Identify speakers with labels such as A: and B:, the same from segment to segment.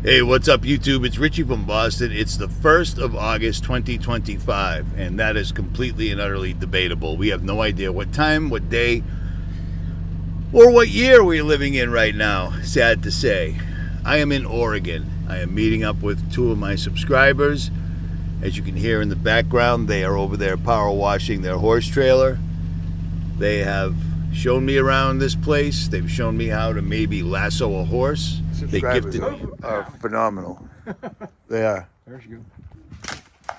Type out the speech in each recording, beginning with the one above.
A: Hey, what's up, YouTube? It's Richie from Boston. It's the 1st of August, 2025, and that is completely and utterly debatable. We have no idea what time, what day, or what year we're living in right now, sad to say. I am in Oregon. I am meeting up with two of my subscribers. As you can hear in the background, they are over there power washing their horse trailer. They have shown me around this place. They've shown me how to maybe lasso a horse. They gifted me.
B: Are phenomenal. They are.
C: There she goes.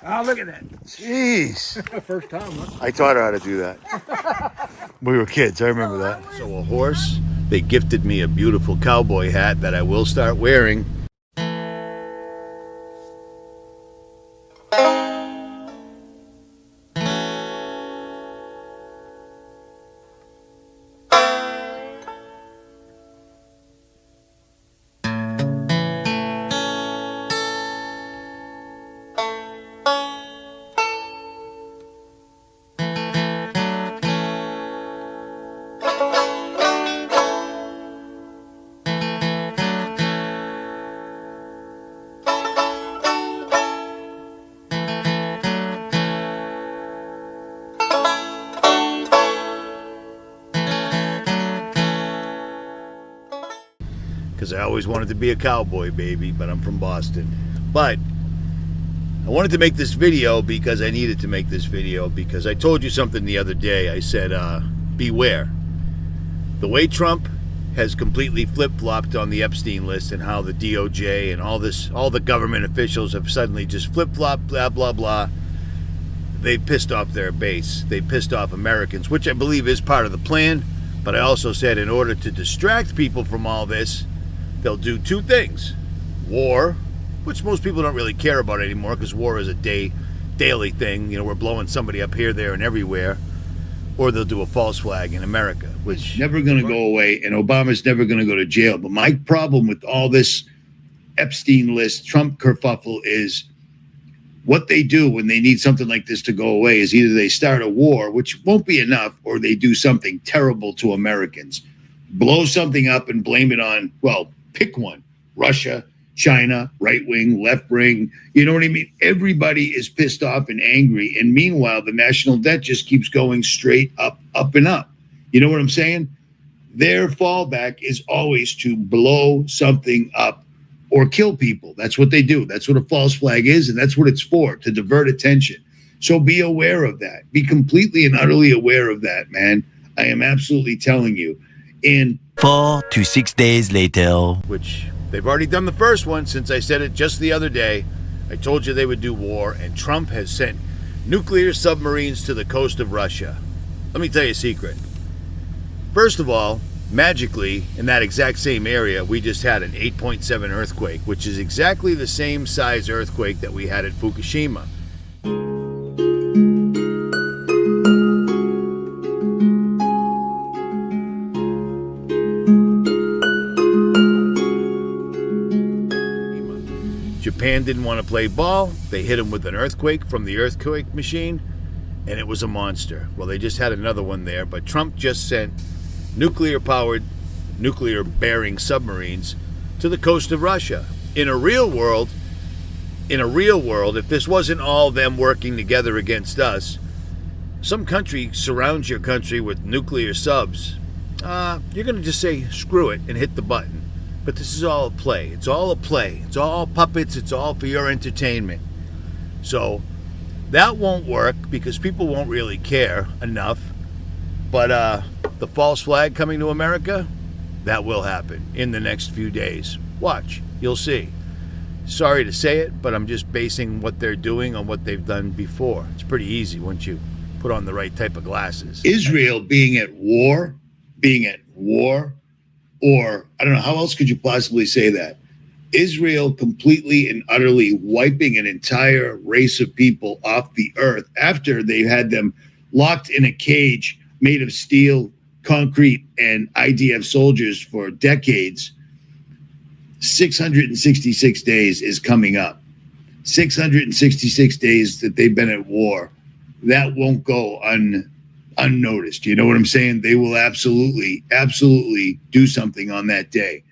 C: Oh, look at that.
B: Jeez.
C: First time, huh?
B: I taught her how to do that. We were kids. I remember that.
A: So a horse. They gifted me a beautiful cowboy hat that I will start wearing. Because I always wanted to be a cowboy, baby, but I'm from Boston. But I wanted to make this video because I needed to make this video because I told you something the other day. I said, beware. The way Trump has completely flip-flopped on the Epstein list and how the DOJ and all the government officials have suddenly just flip-flopped, blah, blah, blah. They pissed off their base. They pissed off Americans, which I believe is part of the plan. But I also said in order to distract people from all this, they'll do two things. War, which most people don't really care about anymore because war is a daily thing. You know, we're blowing somebody up here, there, and everywhere. Or they'll do a false flag in America, which
B: It's never going to go away, and Obama's never going to go to jail. But my problem with all this Epstein list, Trump kerfuffle is what they do when they need something like this to go away is either they start a war, which won't be enough, or they do something terrible to Americans. Blow something up and blame it on, well, pick one. Russia, China, right wing, left wing. You know what I mean? Everybody is pissed off and angry. And meanwhile, the national debt just keeps going straight up, up and up. You know what I'm saying? Their fallback is always to blow something up or kill people. That's what they do. That's what a false flag is. And that's what it's for, to divert attention. So be aware of that. Be completely and utterly aware of that, man. I am absolutely telling you. In
D: 4 to 6 days later,
A: which they've already done the first one since I said it just the other day. I told you they would do war, and Trump has sent nuclear submarines to the coast of Russia. Let me tell you a secret. First of all, magically, in that exact same area, we just had an 8.7 earthquake, which is exactly the same size earthquake that we had at Fukushima. Japan didn't want to play ball. They hit him with an earthquake from the earthquake machine, and it was a monster. Well, they just had another one there, but Trump just sent nuclear-powered, nuclear-bearing submarines to the coast of Russia. In a real world, if this wasn't all them working together against us, some country surrounds your country with nuclear subs, you're going to just say, screw it, and hit the button. But this is all a play. It's all a play. It's all puppets. It's all for your entertainment. So that won't work because people won't really care enough. But the false flag coming to America, that will happen in the next few days. Watch. You'll see. Sorry to say it, but I'm just basing what they're doing on what they've done before. It's pretty easy once you put on the right type of glasses.
B: Israel being at war, or I don't know, how else could you possibly say that? Israel completely and utterly wiping an entire race of people off the earth after they had them locked in a cage made of steel, concrete, and IDF soldiers for decades. 666 days is coming up. 666 days that they've been at war. That won't go unnoticed. You know what I'm saying? They will absolutely do something on that day.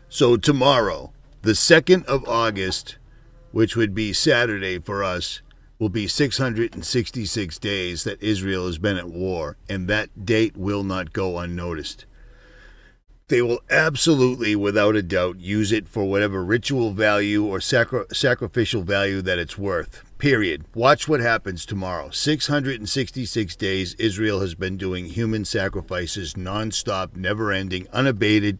A: So tomorrow, The 2nd of August, which would be Saturday for us, will be 666 days that Israel has been at war, and that date will not go unnoticed. They will absolutely, without a doubt, use it for whatever ritual value or sacrificial value that it's worth. Period. Watch what happens tomorrow. 666 days Israel has been doing human sacrifices nonstop, never-ending, unabated,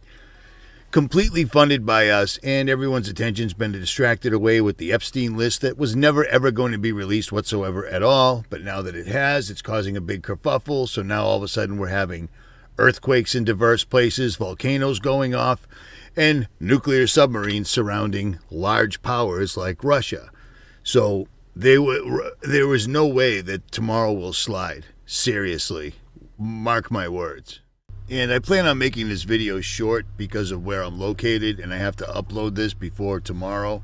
A: completely funded by us, and everyone's attention's been distracted away with the Epstein list that was never ever going to be released whatsoever at all. But now that it has, it's causing a big kerfuffle. So now all of a sudden we're having earthquakes in diverse places, volcanoes going off, and nuclear submarines surrounding large powers like Russia. So there was no way that tomorrow will slide. Seriously. Mark my words. And I plan on making this video short because of where I'm located, and I have to upload this before tomorrow.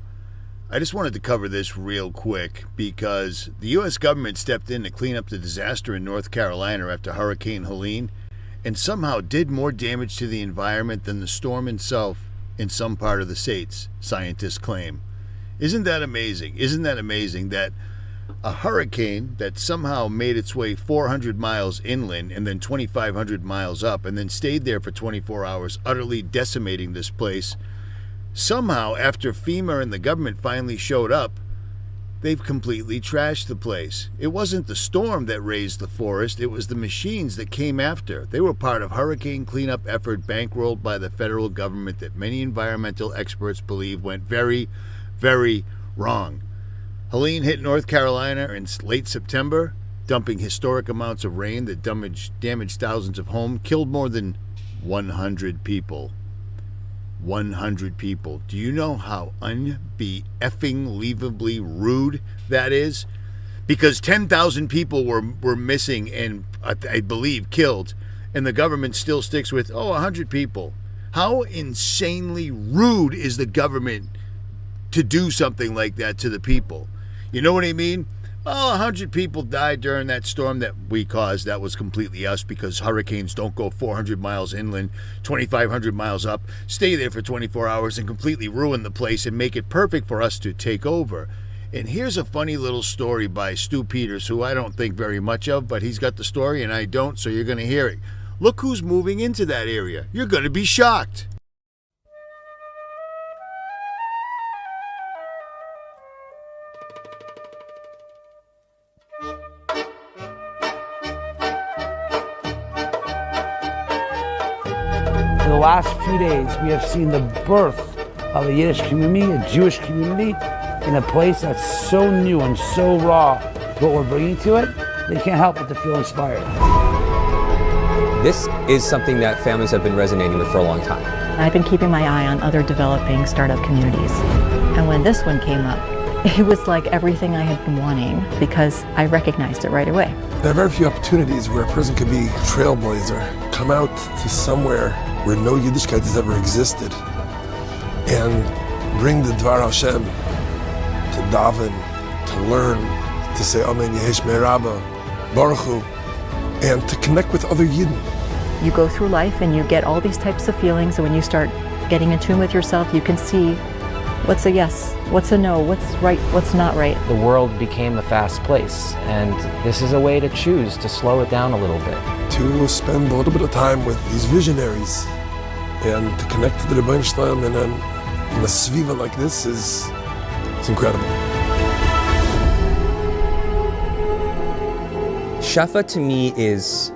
A: I just wanted to cover this real quick because the U.S. government stepped in to clean up the disaster in North Carolina after Hurricane Helene, and somehow did more damage to the environment than the storm itself in some part of the states, scientists claim. Isn't that amazing? Isn't that amazing that a hurricane that somehow made its way 400 miles inland and then 2,500 miles up and then stayed there for 24 hours, utterly decimating this place, somehow after FEMA and the government finally showed up, they've completely trashed the place. It wasn't the storm that raised the forest, it was the machines that came after. They were part of hurricane cleanup effort bankrolled by the federal government that many environmental experts believe went very, very wrong. Helene hit North Carolina in late September, dumping historic amounts of rain that damaged thousands of homes, killed more than 100 people. 100 people. Do you know how unbelievably rude that is? Because 10,000 people were missing and I believe killed, and the government still sticks with, 100 people. How insanely rude is the government to do something like that to the people? You know what I mean? 100 people died during that storm that we caused. That was completely us because hurricanes don't go 400 miles inland, 2,500 miles up, stay there for 24 hours and completely ruin the place and make it perfect for us to take over. And here's a funny little story by Stu Peters, who I don't think very much of, but he's got the story and I don't, so you're going to hear it. Look who's moving into that area. You're going to be shocked.
C: For the last few days, we have seen the birth of a Yiddish community, a Jewish community, in a place that's so new and so raw. What we're bringing to it, they can't help but to feel inspired.
E: This is something that families have been resonating with for a long time.
F: I've been keeping my eye on other developing startup communities. And when this one came up, it was like everything I had been wanting because I recognized it right away.
G: There are very few opportunities where a person can be a trailblazer, come out to somewhere where no Yiddishkeit has ever existed, and bring the Dvar Hashem to daven, to learn, to say Amen Yehesh Me'Rabba, Baruch Hu, and to connect with other Yidden.
F: You go through life and you get all these types of feelings, and when you start getting in tune with yourself, you can see what's a yes, what's a no, what's right, what's not right.
H: The world became a fast place, and this is a way to choose to slow it down a little bit.
G: To spend a little bit of time with these visionaries and to connect to the Rebbeinu Shalom in a sviva like this it's incredible.
E: Shefa to me is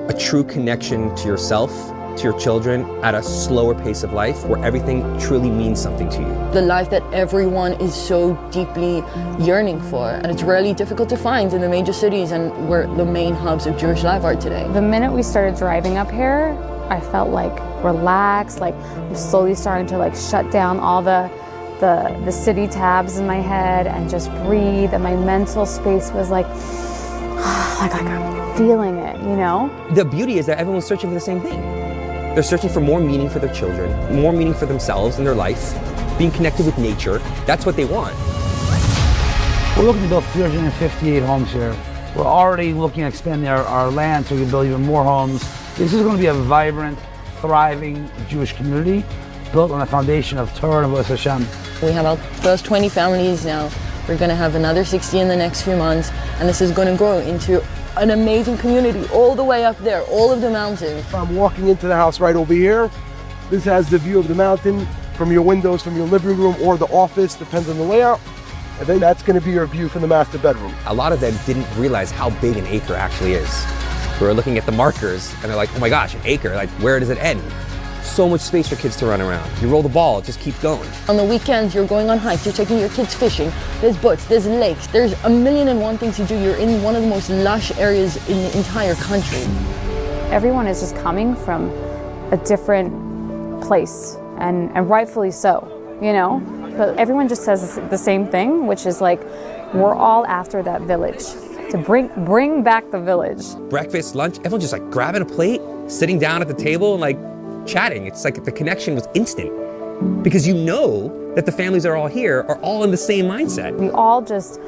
E: a true connection to yourself, to your children at a slower pace of life where everything truly means something to you.
I: The life that everyone is so deeply yearning for, and it's really difficult to find in the major cities and where the main hubs of Jewish life are today.
J: The minute we started driving up here, I felt like relaxed, like I'm slowly starting to like shut down all the city tabs in my head and just breathe, and my mental space was like I'm feeling it, you know?
E: The beauty is that everyone's searching for the same thing. They're searching for more meaning for their children, more meaning for themselves and their life, being connected with nature. That's what they want.
C: We're looking to build 358 homes here. We're already looking at expanding our land so we can build even more homes. This is going to be a vibrant, thriving Jewish community. built on the foundation of Torah and Avodas Hashem.
I: We have our first 20 families now. We're going to have another 60 in the next few months, and this is going to grow into an amazing community all the way up there, all of the mountain.
K: I'm walking into the house right over here. This has the view of the mountain from your windows, from your living room or the office, depends on the layout. And then that's going to be your view from the master bedroom.
E: A lot of them didn't realize how big an acre actually is. We were looking at the markers and they're like, oh my gosh, an acre, like where does it end? So much space for kids to run around. You roll the ball, it just keeps going.
I: On the weekends, you're going on hikes, you're taking your kids fishing, there's boats, there's lakes, there's a million and one things to do. You're in one of the most lush areas in the entire country.
J: Everyone is just coming from a different place, and rightfully so, you know? But everyone just says the same thing, which is like, we're all after that village, to bring back the village.
E: Breakfast, lunch, everyone just like grabbing a plate, sitting down at the table and like chatting. It's like the connection was instant because you know that the families that are all here are all in the same mindset.
J: We all just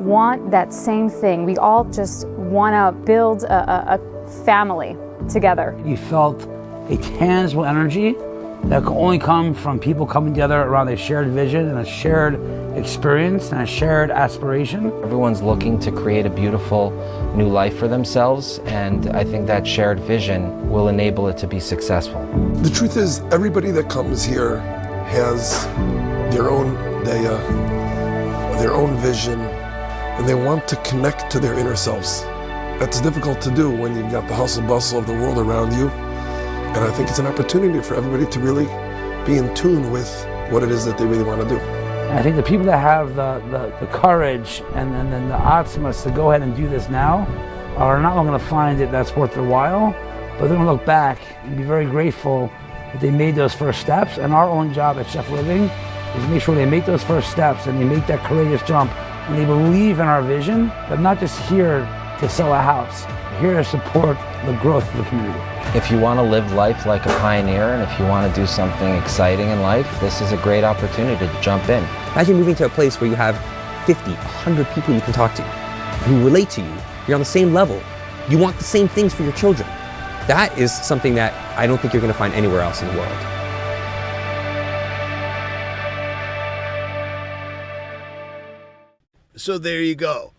J: want that same thing. We all just want to build a family together.
C: You felt a tangible energy that can only come from people coming together around a shared vision and a shared experience and a shared aspiration.
H: Everyone's looking to create a beautiful new life for themselves, and I think that shared vision will enable it to be successful.
G: The truth is, everybody that comes here has their own daya, their own vision, and they want to connect to their inner selves. That's difficult to do when you've got the hustle bustle of the world around you. And I think it's an opportunity for everybody to really be in tune with what it is that they really want to do.
C: And I think the people that have the courage and then the atzmas to go ahead and do this now are not only going to find it that's worth their while, but they're going to look back and be very grateful that they made those first steps. And our only job at Chef Living is to make sure they make those first steps and they make that courageous jump and they believe in our vision. They're not just here to sell a house, they're here to support the growth of the community.
H: If you want to live life like a pioneer and if you want to do something exciting in life, this is a great opportunity to jump in.
E: Imagine moving to a place where you have 50, 100 people you can talk to who relate to you. You're on the same level. You want the same things for your children. That is something that I don't think you're going to find anywhere else in the world.
A: So there you go.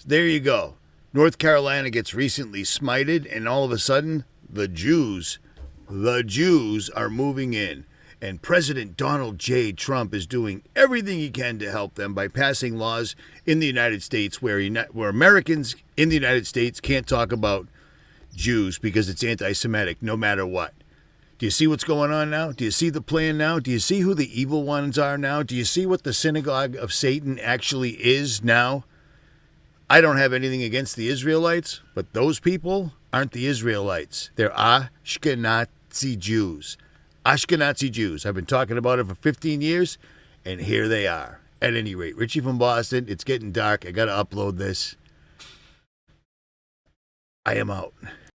A: There you go. North Carolina gets recently smited, and all of a sudden, the Jews are moving in. And President Donald J. Trump is doing everything he can to help them by passing laws in the United States where Americans in the United States can't talk about Jews because it's anti-Semitic no matter what. Do you see what's going on now? Do you see the plan now? Do you see who the evil ones are now? Do you see what the synagogue of Satan actually is now? I don't have anything against the Israelites, but those people aren't the Israelites. They're Ashkenazi Jews. Ashkenazi Jews. I've been talking about it for 15 years, and here they are. At any rate, Richie from Boston, it's getting dark. I got to upload this. I am out.